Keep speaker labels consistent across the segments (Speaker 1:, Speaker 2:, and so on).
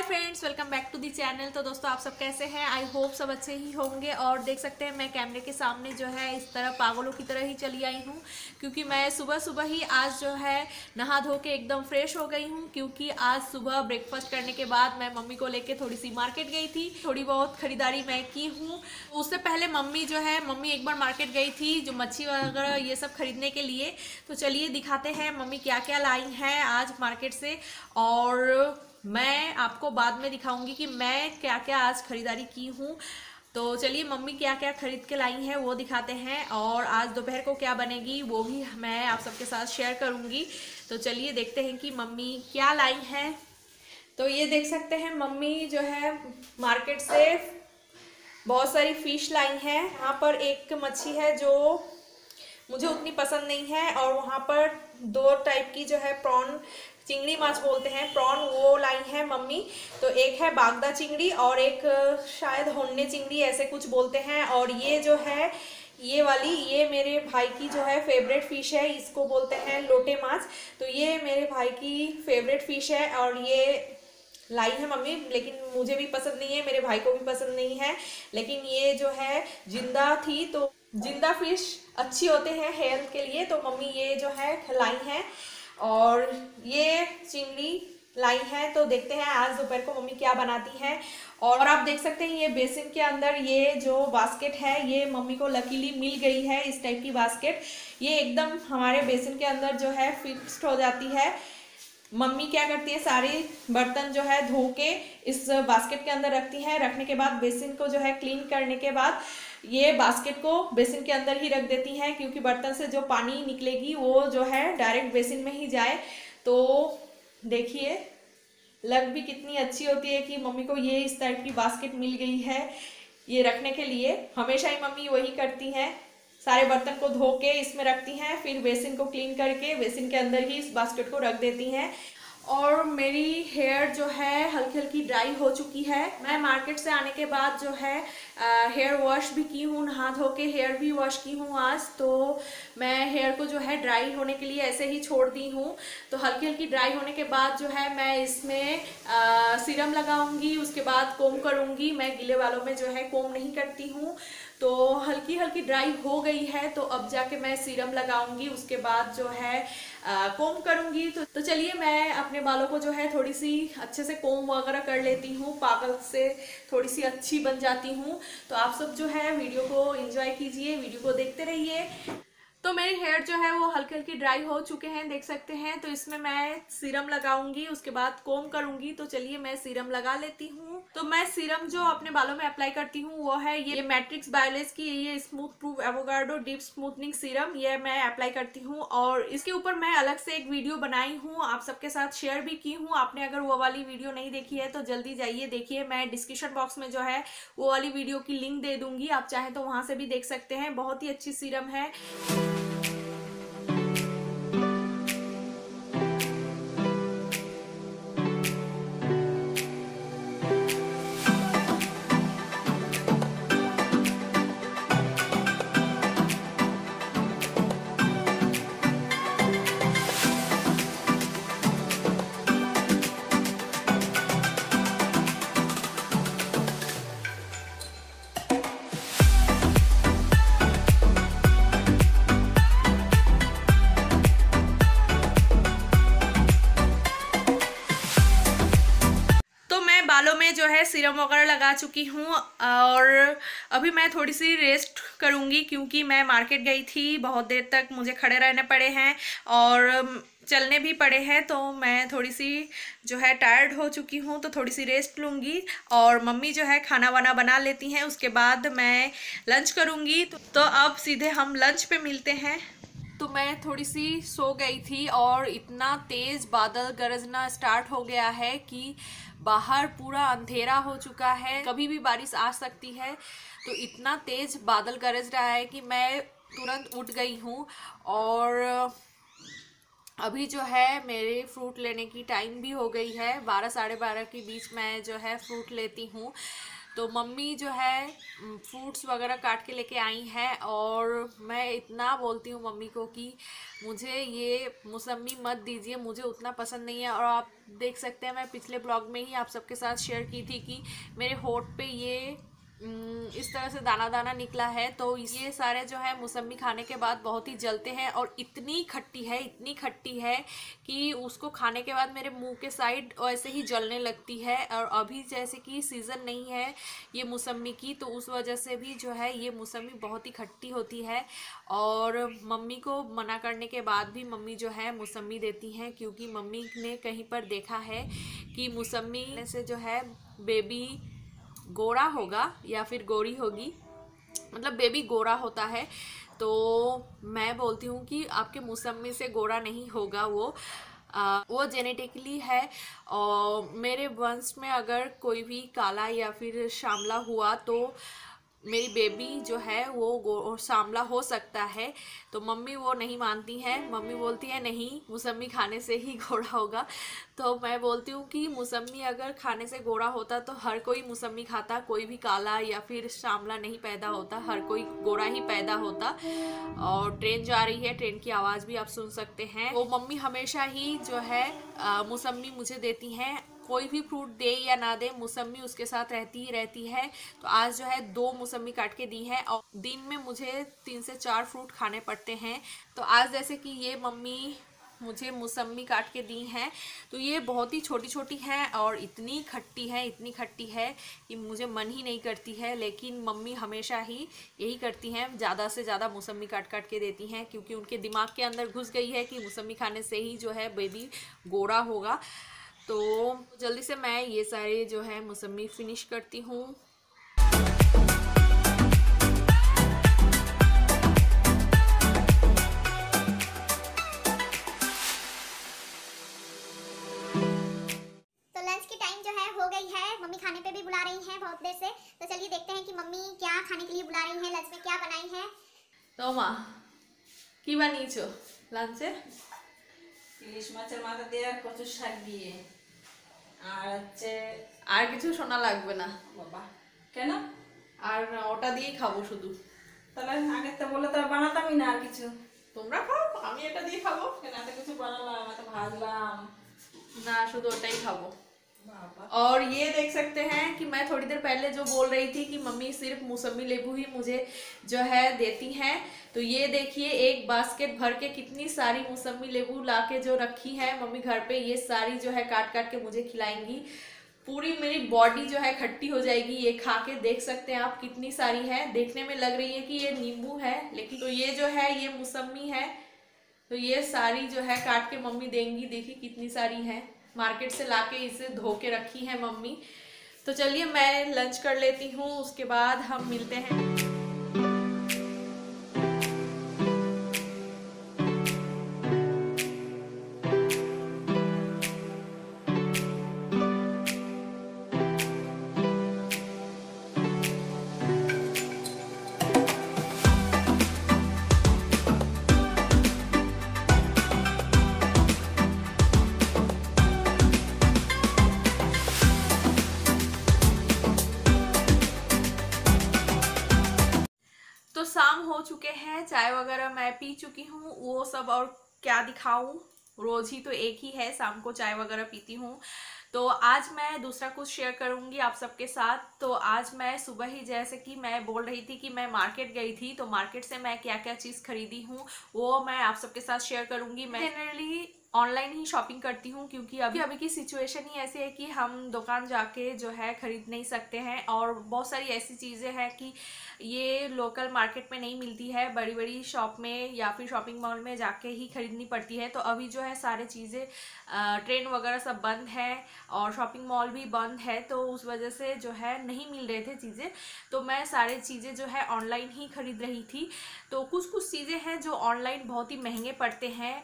Speaker 1: Friends, welcome back to the channel. तो दोस्तों आप सब कैसे हैं? आई होप सब अच्छे ही होंगे। और देख सकते हैं मैं कैमरे के सामने जो है इस तरह पागलों की तरह ही चली आई हूँ, क्योंकि मैं सुबह सुबह ही आज जो है नहा धो के एकदम फ्रेश हो गई हूँ। क्योंकि आज सुबह ब्रेकफास्ट करने के बाद मैं मम्मी को लेके थोड़ी सी मार्केट गई थी, थोड़ी बहुत खरीदारी मैं की हूँ। उससे पहले मम्मी एक बार मार्केट गई थी जो मच्छी वगैरह ये सब खरीदने के लिए। तो चलिए दिखाते हैं मम्मी क्या क्या लाई हैं आज मार्केट से, और मैं आपको बाद में दिखाऊंगी कि मैं क्या क्या आज खरीदारी की हूँ। तो चलिए मम्मी क्या क्या खरीद के लाई हैं वो दिखाते हैं, और आज दोपहर को क्या बनेगी वो भी मैं आप सबके साथ शेयर करूँगी। तो चलिए देखते हैं कि मम्मी क्या लाई हैं। तो ये देख सकते हैं मम्मी जो है मार्केट से बहुत सारी फिश लाई हैं। यहाँ पर एक मच्छी है जो मुझे उतनी पसंद नहीं है, और वहाँ पर दो टाइप की जो है प्रॉन, चिंगड़ी माछ बोलते हैं प्रॉन, वो लाई है मम्मी। तो एक है बागदा चिंगड़ी और एक शायद होन्ने चिंगड़ी ऐसे कुछ बोलते हैं। और ये जो है ये वाली, ये मेरे भाई की जो है फेवरेट फिश है, इसको बोलते हैं लोटे माछ। तो ये मेरे भाई की फेवरेट फिश है और ये लाई है मम्मी, लेकिन मुझे भी पसंद नहीं है, मेरे भाई को भी पसंद नहीं है। लेकिन ये जो है जिंदा थी, तो जिंदा फिश अच्छी होते हैं हेल्थ के लिए, तो मम्मी ये जो है लाई है। और ये चिंगड़ी लाई है। तो देखते हैं आज दोपहर को मम्मी क्या बनाती हैं। और आप देख सकते हैं ये बेसिन के अंदर ये जो बास्केट है ये मम्मी को लकीली मिल गई है, इस टाइप की बास्केट। ये एकदम हमारे बेसिन के अंदर जो है फिक्स्ड हो जाती है। मम्मी क्या करती है, सारे बर्तन जो है धो के इस बास्केट के अंदर रखती हैं। रखने के बाद बेसिन को जो है क्लीन करने के बाद ये बास्केट को बेसिन के अंदर ही रख देती हैं, क्योंकि बर्तन से जो पानी निकलेगी वो जो है डायरेक्ट बेसिन में ही जाए। तो देखिए लग भी कितनी अच्छी होती है कि मम्मी को ये इस टाइप की बास्केट मिल गई है ये रखने के लिए। हमेशा ही मम्मी वही करती हैं, सारे बर्तन को धो के इसमें रखती हैं, फिर बेसिन को क्लीन करके बेसिन के अंदर ही इस बास्केट को रख देती हैं। और मेरी हेयर जो है हल्की हल्की ड्राई हो चुकी है। मैं मार्केट से आने के बाद जो है हेयर वॉश भी की हूँ, नहा धो के हेयर भी वॉश की हूँ आज। तो मैं हेयर को जो है ड्राई होने के लिए ऐसे ही छोड़ दी हूँ। तो हल्की हल्की ड्राई होने के बाद जो है मैं इसमें सीरम लगाऊंगी, उसके बाद कोम करूँगी। मैं गीले बालों में जो है कोम नहीं करती हूँ। तो हल्की हल्की ड्राई हो गई है, तो अब जाके मैं सीरम लगाऊंगी, उसके बाद जो है कोम करूंगी। तो चलिए मैं अपने बालों को जो है थोड़ी सी अच्छे से कोम वगैरह कर लेती हूँ, पागल से थोड़ी सी अच्छी बन जाती हूँ। तो आप सब जो है वीडियो को एंजॉय कीजिए, वीडियो को देखते रहिए। तो मेरे हेयर जो है वो हल्के हल्के ड्राई हो चुके हैं, देख सकते हैं। तो इसमें मैं सीरम लगाऊंगी, उसके बाद कोम करूंगी। तो चलिए मैं सीरम लगा लेती हूँ। तो मैं सीरम जो अपने बालों में अप्लाई करती हूँ वो है ये मैट्रिक्स बायोलेज की ये smooth proof avocado deep smoothening serum, ये मैं अप्लाई करती हूँ। और इसके ऊपर मैं अलग से एक वीडियो बनाई हूँ, आप सबके साथ शेयर भी की हूँ। आपने अगर वो वाली वीडियो नहीं देखी है तो जल्दी जाइए देखिए, मैं डिस्क्रिप्शन बॉक्स में जो है वो वाली वीडियो की लिंक दे दूंगी, आप चाहें तो वहां से भी देख सकते हैं। बहुत ही अच्छी सीरम है। बालों में जो है सीरम वगैरह लगा चुकी हूँ, और अभी मैं थोड़ी सी रेस्ट करूँगी, क्योंकि मैं मार्केट गई थी, बहुत देर तक मुझे खड़े रहने पड़े हैं और चलने भी पड़े हैं। तो मैं थोड़ी सी जो है टायर्ड हो चुकी हूँ, तो थोड़ी सी रेस्ट लूँगी। और मम्मी जो है खाना वाना बना लेती हैं, उसके बाद मैं लंच करूँगी। तो अब सीधे हम लंच पे मिलते हैं। तो मैं थोड़ी सी सो गई थी और इतना तेज बादल गरजना स्टार्ट हो गया है कि बाहर पूरा अंधेरा हो चुका है, कभी भी बारिश आ सकती है। तो इतना तेज बादल गरज रहा है कि मैं तुरंत उठ गई हूँ। और अभी जो है मेरे फ्रूट लेने की टाइम भी हो गई है, 12 साढ़े 12 के बीच मैं जो है फ्रूट लेती हूँ। तो मम्मी जो है फ्रूट्स वगैरह काट के लेके आई हैं, और मैं इतना बोलती हूँ मम्मी को कि मुझे ये मौसमी मत दीजिए, मुझे उतना पसंद नहीं है। और आप देख सकते हैं, मैं पिछले ब्लॉग में ही आप सबके साथ शेयर की थी कि मेरे होठ पे ये इस तरह से दाना दाना निकला है। तो ये सारे जो है मौसमी खाने के बाद बहुत ही जलते हैं, और इतनी खट्टी है कि उसको खाने के बाद मेरे मुंह के साइड ऐसे ही जलने लगती है। और अभी जैसे कि सीज़न नहीं है ये मौसमी की, तो उस वजह से भी जो है ये मौसमी बहुत ही खट्टी होती है। और मम्मी को मना करने के बाद भी मम्मी जो है मौसमी देती हैं, क्योंकि मम्मी ने कहीं पर देखा है कि मौसमी से जो है बेबी गोरा होगा या फिर गोरी होगी, मतलब बेबी गोरा होता है। तो मैं बोलती हूँ कि आपके मौसमी से गोरा नहीं होगा, वो जेनेटिकली है। और मेरे वंश में अगर कोई भी काला या फिर श्यामला हुआ तो मेरी बेबी जो है वो सांवला हो सकता है। तो मम्मी वो नहीं मानती हैं, मम्मी बोलती है नहीं, मौसमी खाने से ही गोरा होगा। तो मैं बोलती हूँ कि मौसमी अगर खाने से गोरा होता तो हर कोई मौसमी खाता, कोई भी काला या फिर सांवला नहीं पैदा होता, हर कोई गोरा ही पैदा होता। और ट्रेन जा रही है, ट्रेन की आवाज़ भी आप सुन सकते हैं। वो मम्मी हमेशा ही जो है मौसमी मुझे देती हैं, कोई भी फ्रूट दे या ना दे, मौसमी उसके साथ रहती ही रहती है। तो आज जो है 2 मौसमी काट के दी है, और दिन में मुझे 3 से 4 फ्रूट खाने पड़ते हैं। तो आज जैसे कि ये मम्मी मुझे मौसमी काट के दी हैं, तो ये बहुत ही छोटी छोटी हैं और इतनी खट्टी है कि मुझे मन ही नहीं करती है। लेकिन मम्मी हमेशा ही यही करती हैं, ज़्यादा से ज़्यादा मौसमी काट काट के देती हैं, क्योंकि उनके दिमाग के अंदर घुस गई है कि मौसमी खाने से ही जो है बेबी गोरा होगा। तो जल्दी से मैं ये सारे जो है मौसमी फिनिश करती हूँ।
Speaker 2: तो लंच की टाइम जो है हो गई है, मम्मी खाने पे भी बुला रही हैं बहुत देर से। तो चलिए देखते हैं कि मम्मी क्या खाने के लिए बुला रही हैं, लंच में क्या बनाई है।
Speaker 1: तो माँ की বানিয়েছো লাঞ্চে?
Speaker 3: ইলিশ মাছের মাথা দিয়ে আর কচু শাক দিয়ে, আর হচ্ছে
Speaker 1: আর কিছু শোনা লাগবে না
Speaker 3: বাবা কেন,
Speaker 1: আর ওটা দিয়েই খাবো শুধু।
Speaker 3: তাহলে আগে তো বলে তো বানাতামই না আর কিছু।
Speaker 1: তোমরা খাও, আমি এটা দিয়ে খাবো।
Speaker 3: কেন এত কিছু বানালাম, এত ভাজলাম
Speaker 1: না, শুধু ওটাই খাবো।
Speaker 3: বাবা।
Speaker 1: और ये देख सकते हैं कि मैं थोड़ी देर पहले जो बोल रही थी कि मम्मी सिर्फ मौसमी लेबू ही मुझे जो है देती हैं, तो ये देखिए एक बास्केट भर के कितनी सारी मौसमी लेबू लाके जो रखी है मम्मी घर पे, ये सारी जो है काट काट के मुझे खिलाएंगी। पूरी मेरी बॉडी जो है खट्टी हो जाएगी ये खा के। देख सकते हैं आप कितनी सारी है, देखने में लग रही है कि ये नींबू है, लेकिन तो ये जो है ये मौसमी है। तो ये सारी जो है काट के मम्मी देंगी, देखिए कितनी सारी है, मार्केट से लाके इसे धो के रखी है मम्मी। तो चलिए मैं लंच कर लेती हूँ, उसके बाद हम मिलते हैं। तो शाम हो चुके हैं, चाय वगैरह मैं पी चुकी हूँ, वो सब और क्या दिखाऊं, रोज ही तो एक ही है, शाम को चाय वगैरह पीती हूँ। तो आज मैं दूसरा कुछ शेयर करूंगी आप सबके साथ। तो आज मैं सुबह ही, जैसे कि मैं बोल रही थी कि मैं मार्केट गई थी, तो मार्केट से मैं क्या क्या चीज़ खरीदी हूँ वो मैं आप सबके साथ शेयर करूंगी। मैं जनरली ऑनलाइन ही शॉपिंग करती हूँ, क्योंकि अभी की सिचुएशन ही ऐसी है कि हम दुकान जाके जो है खरीद नहीं सकते हैं, और बहुत सारी ऐसी चीज़ें हैं कि ये लोकल मार्केट में नहीं मिलती है, बड़ी बड़ी शॉप में या फिर शॉपिंग मॉल में जाके ही खरीदनी पड़ती है। तो अभी जो है सारे चीज़ें ट्रेन वगैरह सब बंद है और शॉपिंग मॉल भी बंद है, तो उस वजह से जो है नहीं मिल रहे थे चीज़ें। तो मैं सारी चीज़ें जो है ऑनलाइन ही खरीद रही थी। तो कुछ चीज़ें हैं जो ऑनलाइन बहुत ही महंगे पड़ते हैं,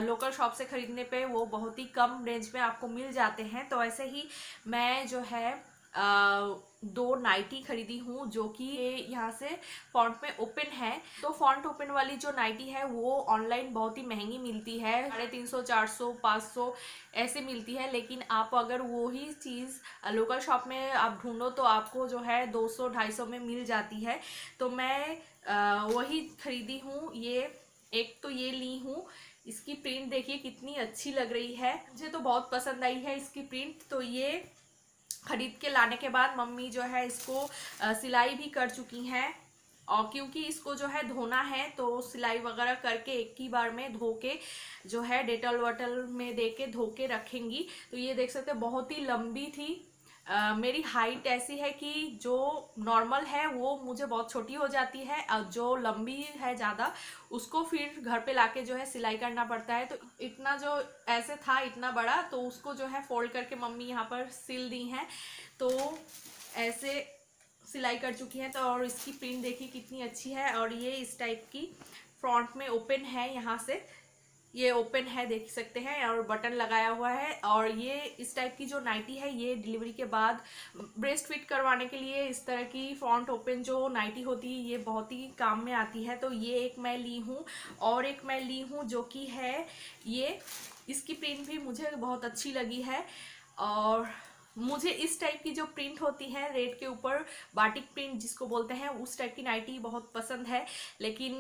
Speaker 1: लोकल शॉप से खरीदने पे वो बहुत ही कम रेंज में आपको मिल जाते हैं। तो ऐसे ही मैं जो है दो नाइटी खरीदी हूँ जो कि यहाँ से फॉन्ट में ओपन है। तो फॉन्ट ओपन वाली जो नाइटी है वो ऑनलाइन बहुत ही महंगी मिलती है, 350, 400, 500 ऐसे मिलती है। लेकिन आप अगर वो ही चीज़ लोकल शॉप में आप ढूंढो तो आपको जो है 200, 250 में मिल जाती है। तो मैं वही खरीदी हूँ। ये एक तो ये ली हूँ, इसकी प्रिंट देखिए कितनी अच्छी लग रही है, मुझे तो बहुत पसंद आई है इसकी प्रिंट। तो ये खरीद के लाने के बाद मम्मी जो है इसको सिलाई भी कर चुकी हैं, और क्योंकि इसको जो है धोना है तो सिलाई वगैरह करके एक ही बार में धो के जो है डेटॉल वॉटल में दे के धो के रखेंगी। तो ये देख सकते हैं बहुत ही लंबी थी। मेरी हाइट ऐसी है कि जो नॉर्मल है वो मुझे बहुत छोटी हो जाती है, और जो लंबी है ज़्यादा उसको फिर घर पे लाके जो है सिलाई करना पड़ता है। तो इतना जो ऐसे था इतना बड़ा, तो उसको जो है फोल्ड करके मम्मी यहाँ पर सिल दी हैं। तो ऐसे सिलाई कर चुकी हैं। तो और इसकी प्रिंट देखिए कितनी अच्छी है, और ये इस टाइप की फ्रंट में ओपन है, यहाँ से ये ओपन है देख सकते हैं, और बटन लगाया हुआ है। और ये इस टाइप की जो नाइटी है ये डिलीवरी के बाद ब्रेस्ट फिट करवाने के लिए इस तरह की फ्रंट ओपन जो नाइटी होती है ये बहुत ही काम में आती है। तो ये एक मैं ली हूँ, और एक मैं ली हूँ जो कि है ये, इसकी प्रिंट भी मुझे बहुत अच्छी लगी है। और मुझे इस टाइप की जो प्रिंट होती है रेड के ऊपर बाटिक प्रिंट जिसको बोलते हैं, उस टाइप की नाइटी बहुत पसंद है। लेकिन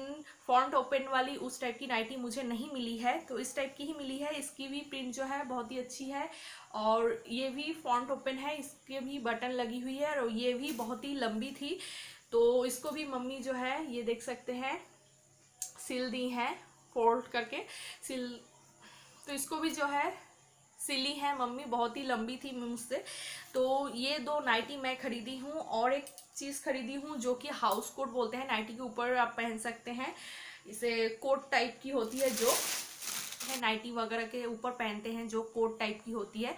Speaker 1: फ्रंट ओपन वाली उस टाइप की नाइटी मुझे नहीं मिली है, तो इस टाइप की ही मिली है। इसकी भी प्रिंट जो है बहुत ही अच्छी है, और ये भी फ्रंट ओपन है, इसके भी बटन लगी हुई है, और ये भी बहुत ही लंबी थी। तो इसको भी मम्मी जो है ये देख सकते हैं सिल दी हैं, फोल्ड करके सिल। तो इसको भी जो है सिली है मम्मी, बहुत ही लंबी थी मुझसे। तो ये दो नाइटी मैं खरीदी हूँ, और एक चीज़ खरीदी हूँ जो कि हाउस कोट बोलते हैं, नाइटी के ऊपर आप पहन सकते हैं, इसे कोट टाइप की होती है जो है नाइटी वगैरह के ऊपर पहनते हैं, जो कोट टाइप की होती है,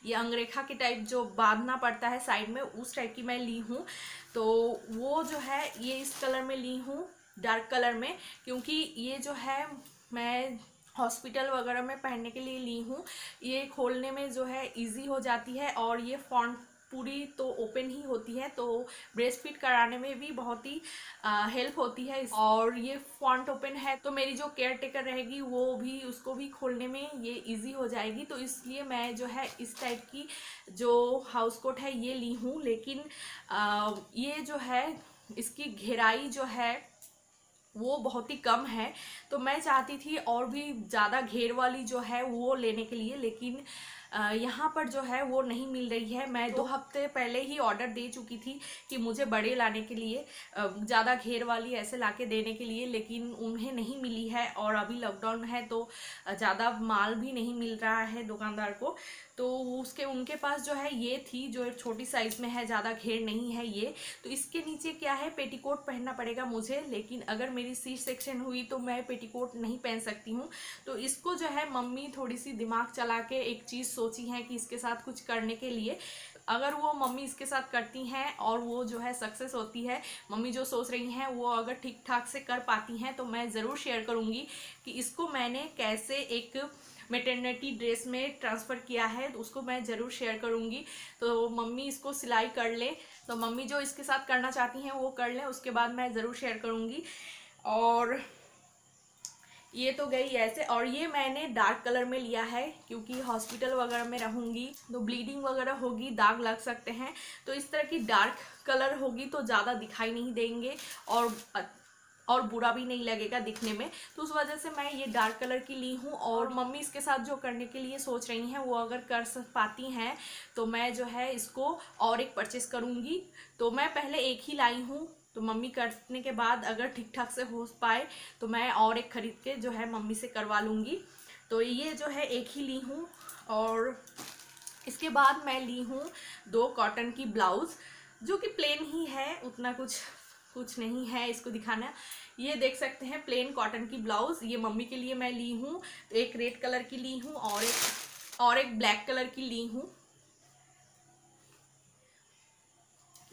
Speaker 1: ये अंगरेखा के टाइप जो बांधना पड़ता है साइड में, उस टाइप की मैं ली हूँ। तो वो जो है ये इस कलर में ली हूँ, डार्क कलर में, क्योंकि ये जो है मैं हॉस्पिटल वगैरह में पहनने के लिए ली हूँ। ये खोलने में जो है इजी हो जाती है, और ये फ्रंट पूरी तो ओपन ही होती है, तो ब्रेस्ट फीड कराने में भी बहुत ही हेल्प होती है। और ये फ्रंट ओपन है तो मेरी जो केयर टेकर रहेगी वो भी उसको भी खोलने में ये इजी हो जाएगी। तो इसलिए मैं जो है इस टाइप की जो हाउस कोट है ये ली हूँ। लेकिन ये जो है इसकी घेराई जो है वो बहुत ही कम है, तो मैं चाहती थी और भी ज़्यादा घेर वाली जो है वो लेने के लिए, लेकिन यहाँ पर जो है वो नहीं मिल रही है। मैं 2 हफ्ते पहले ही ऑर्डर दे चुकी थी कि मुझे बड़े लाने के लिए, ज़्यादा घेर वाली ऐसे लाके देने के लिए, लेकिन उन्हें नहीं मिली है। और अभी लॉकडाउन है तो ज़्यादा माल भी नहीं मिल रहा है दुकानदार को, तो उनके पास जो है ये थी जो छोटी साइज़ में है, ज़्यादा घेर नहीं है ये। तो इसके नीचे क्या है, पेटीकोट पहनना पड़ेगा मुझे, लेकिन अगर मेरी सी सेक्शन हुई तो मैं पेटीकोट नहीं पहन सकती हूँ। तो इसको जो है मम्मी थोड़ी सी दिमाग चला के एक चीज़ सोची है कि इसके साथ कुछ करने के लिए, अगर वो मम्मी इसके साथ करती हैं और वो जो है सक्सेस होती है, मम्मी जो सोच रही हैं वो अगर ठीक ठाक से कर पाती हैं, तो मैं ज़रूर शेयर करूँगी कि इसको मैंने कैसे एक मैटरनिटी ड्रेस में ट्रांसफ़र किया है, तो उसको मैं ज़रूर शेयर करूँगी। तो मम्मी इसको सिलाई कर ले, तो मम्मी जो इसके साथ करना चाहती हैं वो कर लें, उसके बाद मैं ज़रूर शेयर करूँगी। और ये तो गई ऐसे। और ये मैंने डार्क कलर में लिया है क्योंकि हॉस्पिटल वगैरह में रहूँगी तो ब्लीडिंग वगैरह होगी, दाग लग सकते हैं, तो इस तरह की डार्क कलर होगी तो ज़्यादा दिखाई नहीं देंगे और बुरा भी नहीं लगेगा दिखने में। तो उस वजह से मैं ये डार्क कलर की ली हूँ। और मम्मी इसके साथ जो करने के लिए सोच रही हैं वो अगर कर पाती हैं तो मैं जो है इसको और एक परचेस करूँगी। तो मैं पहले एक ही लाई हूँ, तो मम्मी करने के बाद अगर ठीक ठाक से हो पाए तो मैं और एक खरीद के जो है मम्मी से करवा लूँगी। तो ये जो है एक ही ली हूँ। और इसके बाद मैं ली हूँ 2 कॉटन की ब्लाउज़ जो कि प्लेन ही है, उतना कुछ नहीं है इसको दिखाना। ये देख सकते हैं प्लेन कॉटन की ब्लाउज़, ये मम्मी के लिए मैं ली हूँ। तो एक रेड कलर की ली हूँ और एक ब्लैक कलर की ली हूँ,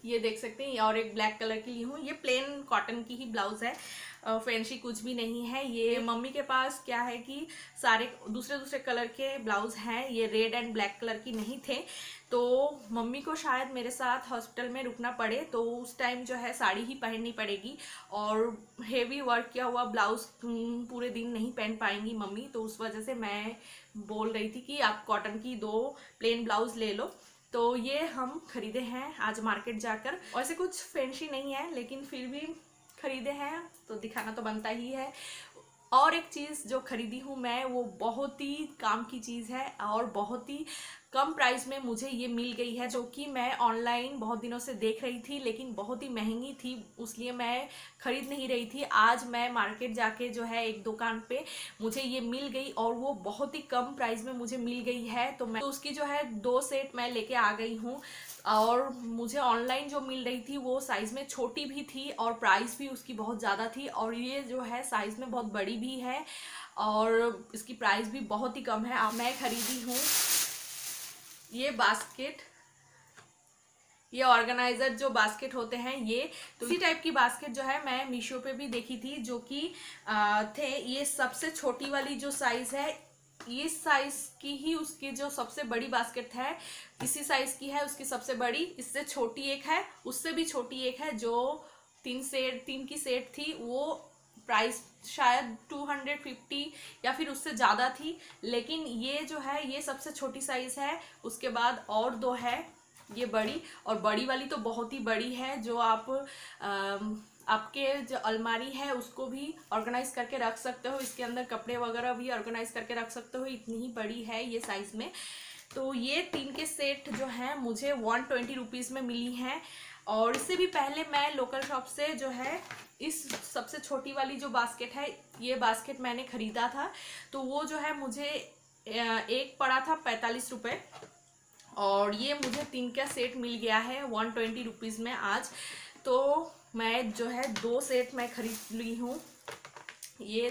Speaker 1: ये देख सकते हैं, और एक ब्लैक कलर की ली हूँ। ये प्लेन कॉटन की ही ब्लाउज़ है, फैंसी कुछ भी नहीं है। ये मम्मी के पास क्या है कि सारे दूसरे कलर के ब्लाउज़ हैं, ये रेड एंड ब्लैक कलर की नहीं थे, तो मम्मी को शायद मेरे साथ हॉस्पिटल में रुकना पड़े, तो उस टाइम जो है साड़ी ही पहननी पड़ेगी और हेवी वर्क किया हुआ ब्लाउज पूरे दिन नहीं पहन पाएंगी मम्मी। तो उस वजह से मैं बोल रही थी कि आप कॉटन की 2 प्लेन ब्लाउज ले लो। तो ये हम खरीदे हैं आज मार्केट जाकर। वैसे कुछ फैंसी नहीं है लेकिन फिर भी खरीदे हैं तो दिखाना तो बनता ही है। और एक चीज़ जो खरीदी हूँ मैं, वो बहुत ही काम की चीज़ है और बहुत ही कम प्राइस में मुझे ये मिल गई है, जो कि मैं ऑनलाइन बहुत दिनों से देख रही थी लेकिन बहुत ही महंगी थी, इसलिए मैं खरीद नहीं रही थी। आज मैं मार्केट जाके जो है एक दुकान पे मुझे ये मिल गई और वो बहुत ही कम प्राइस में मुझे मिल गई है। तो मैं उसकी जो है 2 सेट मैं लेके आ गई हूँ। और मुझे ऑनलाइन जो मिल रही थी वो साइज़ में छोटी भी थी और प्राइस भी उसकी बहुत ज़्यादा थी, और ये जो है साइज़ में बहुत बड़ी भी है और इसकी प्राइस भी बहुत ही कम है। अब मैं खरीदी हूँ ये बास्केट, ये ऑर्गेनाइजर जो बास्केट होते हैं ये, तो इसी टाइप की बास्केट जो है मैं मीशो पे भी देखी थी, जो कि थे ये सबसे छोटी वाली जो साइज़ है, इस साइज की ही उसकी जो सबसे बड़ी बास्केट है इसी साइज की है उसकी सबसे बड़ी। इससे छोटी एक है, उससे भी छोटी एक है, जो 3 की सेट थी। वो प्राइस शायद 250 या फिर उससे ज़्यादा थी, लेकिन ये जो है ये सबसे छोटी साइज है। उसके बाद और 2 है ये बड़ी, और बड़ी वाली तो बहुत ही बड़ी है, जो आप आपके जो अलमारी है उसको भी ऑर्गेनाइज करके रख सकते हो, इसके अंदर कपड़े वगैरह भी ऑर्गेनाइज करके रख सकते हो, इतनी ही बड़ी है ये साइज में। तो ये 3 के सेट जो है मुझे 120 रुपीज़ में मिली हैं। और इससे भी पहले मैं लोकल शॉप से जो है इस सबसे छोटी वाली जो बास्केट है, ये बास्केट मैंने ख़रीदा था, तो वो जो है मुझे एक पड़ा था 45 रुपये, और ये मुझे 3 का सेट मिल गया है 120 रुपीज़ में आज। तो मैं जो है 2 सेट मैं खरीद ली हूँ। ये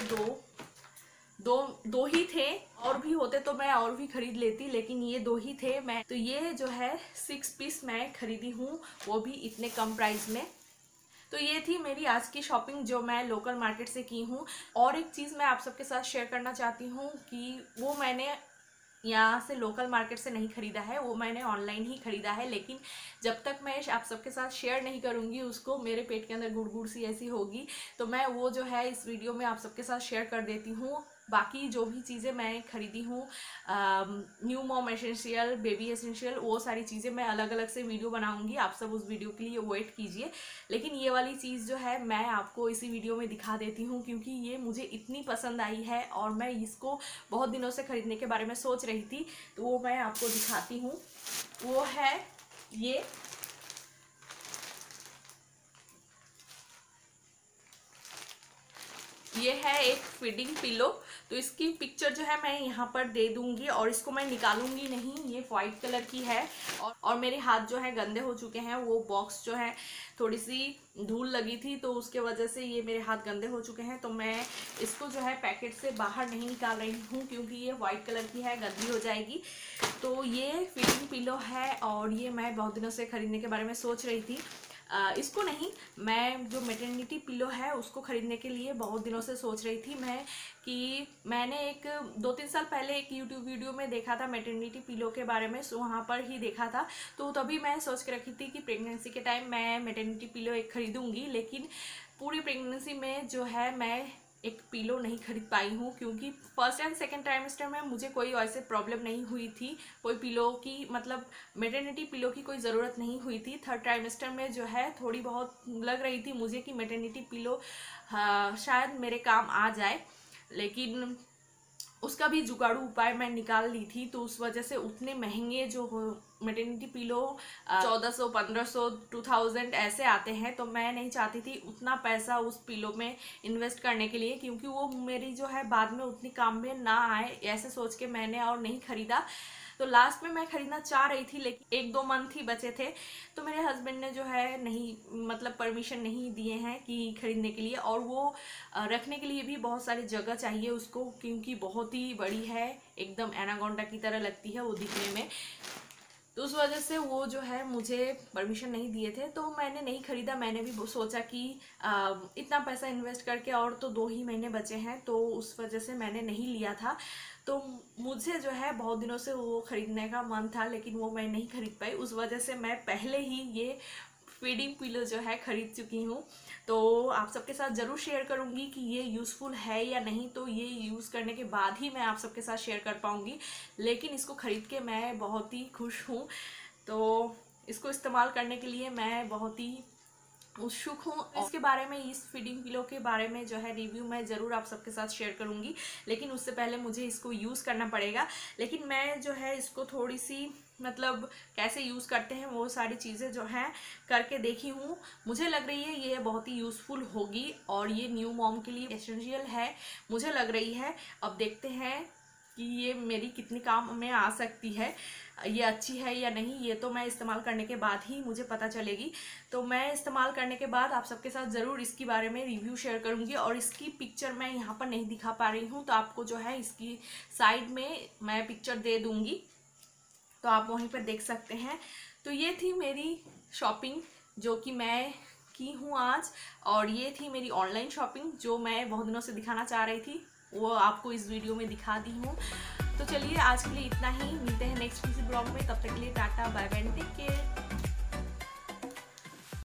Speaker 1: दो ही थे, और भी होते तो मैं और भी खरीद लेती, लेकिन ये 2 ही थे। मैं तो ये जो है 6 पीस मैं खरीदी हूँ, वो भी इतने कम प्राइस में। तो ये थी मेरी आज की शॉपिंग जो मैं लोकल मार्केट से की हूँ। और एक चीज़ मैं आप सबके साथ शेयर करना चाहती हूँ कि वो मैंने यहाँ से लोकल मार्केट से नहीं ख़रीदा है, वो मैंने ऑनलाइन ही ख़रीदा है। लेकिन जब तक मैं आप सबके साथ शेयर नहीं करूँगी उसको, मेरे पेट के अंदर गुड़गुड़ सी ऐसी होगी, तो मैं वो जो है इस वीडियो में आप सबके साथ शेयर कर देती हूँ। बाकी जो भी चीज़ें मैं खरीदी हूँ, new mom essential, baby essential, वो सारी चीज़ें मैं अलग अलग से वीडियो बनाऊंगी, आप सब उस वीडियो के लिए वेट कीजिए। लेकिन ये वाली चीज़ जो है मैं आपको इसी वीडियो में दिखा देती हूँ, क्योंकि ये मुझे इतनी पसंद आई है और मैं इसको बहुत दिनों से ख़रीदने के बारे में सोच रही थी, तो वो मैं आपको दिखाती हूँ। वो है ये है एक फीडिंग पिलो। तो इसकी पिक्चर जो है मैं यहाँ पर दे दूंगी, और इसको मैं निकालूंगी नहीं, ये वाइट कलर की है। और मेरे हाथ जो है गंदे हो चुके हैं, वो बॉक्स जो है थोड़ी सी धूल लगी थी तो उसके वजह से ये मेरे हाथ गंदे हो चुके हैं। तो मैं इसको जो है पैकेट से बाहर नहीं निकाल रही हूँ, क्योंकि ये वाइट कलर की है, गंदी हो जाएगी। तो ये फीडिंग पिलो है और ये मैं बहुत दिनों से ख़रीदने के बारे में सोच रही थी। इसको नहीं, मैं जो मैटरनिटी पिलो है उसको ख़रीदने के लिए बहुत दिनों से सोच रही थी मैं, कि मैंने एक 2-3 साल पहले एक यूट्यूब वीडियो में देखा था मैटरनिटी पिलो के बारे में, वहाँ पर ही देखा था। तो तभी मैं सोच के रखी थी कि प्रेगनेंसी के टाइम मैं मैटरनिटी पिलो एक ख़रीदूँगी, लेकिन पूरी प्रेगनेंसी में जो है मैं एक पिलो नहीं खरीद पाई हूँ, क्योंकि फर्स्ट एंड सेकंड ट्राइमेस्टर में मुझे कोई ऐसे प्रॉब्लम नहीं हुई थी, कोई पिलो की मतलब मैटरनिटी पिलो की कोई ज़रूरत नहीं हुई थी। थर्ड ट्राइमेस्टर में जो है थोड़ी बहुत लग रही थी मुझे कि मैटरनिटी पिलो शायद मेरे काम आ जाए, लेकिन उसका भी जुगाड़ू उपाय मैं निकाल ली थी। तो उस वजह से उतने महंगे जो मैटरनिटी पिलो 1400, 1500, 2000 ऐसे आते हैं, तो मैं नहीं चाहती थी उतना पैसा उस पिलो में इन्वेस्ट करने के लिए, क्योंकि वो मेरी जो है बाद में उतनी काम में ना आए, ऐसे सोच के मैंने और नहीं ख़रीदा। तो लास्ट में मैं ख़रीदना चाह रही थी, लेकिन 1-2 मंथ ही बचे थे, तो मेरे हस्बैंड ने जो है नहीं मतलब परमिशन नहीं दिए हैं कि ख़रीदने के लिए, और वो रखने के लिए भी बहुत सारी जगह चाहिए उसको, क्योंकि बहुत ही बड़ी है, एकदम एनाकोंडा की तरह लगती है वो दिखने में। तो उस वजह से वो जो है मुझे परमिशन नहीं दिए थे, तो मैंने नहीं ख़रीदा। मैंने भी सोचा कि इतना पैसा इन्वेस्ट करके और तो 2 ही महीने बचे हैं, तो उस वजह से मैंने नहीं लिया था। तो मुझे जो है बहुत दिनों से वो ख़रीदने का मन था, लेकिन वो मैं नहीं ख़रीद पाई। उस वजह से मैं पहले ही ये फीडिंग पिलो जो है ख़रीद चुकी हूँ। तो आप सबके साथ ज़रूर शेयर करूँगी कि ये यूज़फुल है या नहीं, तो ये यूज़ करने के बाद ही मैं आप सबके साथ शेयर कर पाऊँगी। लेकिन इसको ख़रीद के मैं बहुत ही खुश हूँ। तो इसको इस्तेमाल करने के लिए मैं बहुत ही उत्सुक हूँ। इसके बारे में, इस फीडिंग पिलो के बारे में जो है रिव्यू मैं ज़रूर आप सबके साथ शेयर करूँगी, लेकिन उससे पहले मुझे इसको यूज़ करना पड़ेगा। लेकिन मैं जो है इसको थोड़ी सी मतलब कैसे यूज़ करते हैं वो सारी चीज़ें जो हैं करके देखी हूँ। मुझे लग रही है ये बहुत ही यूज़फुल होगी और ये न्यू मॉम के लिए एसेंशियल है, मुझे लग रही है। अब देखते हैं कि ये मेरी कितनी काम में आ सकती है, ये अच्छी है या नहीं, ये तो मैं इस्तेमाल करने के बाद ही मुझे पता चलेगी। तो मैं इस्तेमाल करने के बाद आप सबके साथ ज़रूर इसके बारे में रिव्यू शेयर करूँगी। और इसकी पिक्चर मैं यहाँ पर नहीं दिखा पा रही हूँ, तो आपको जो है इसकी साइड में मैं पिक्चर दे दूँगी, तो आप वहीं पर देख सकते हैं। तो ये थी मेरी शॉपिंग जो कि मैं की हूँ आज, और ये थी मेरी ऑनलाइन शॉपिंग जो मैं बहुत दिनों से दिखाना चाह रही थी, वो आपको इस वीडियो में दिखा दी हूँ। तो चलिए आज के लिए इतना ही, मिलते हैं नेक्स्ट किसी ब्लॉग में। तब तक के लिए tata bye bye, take care.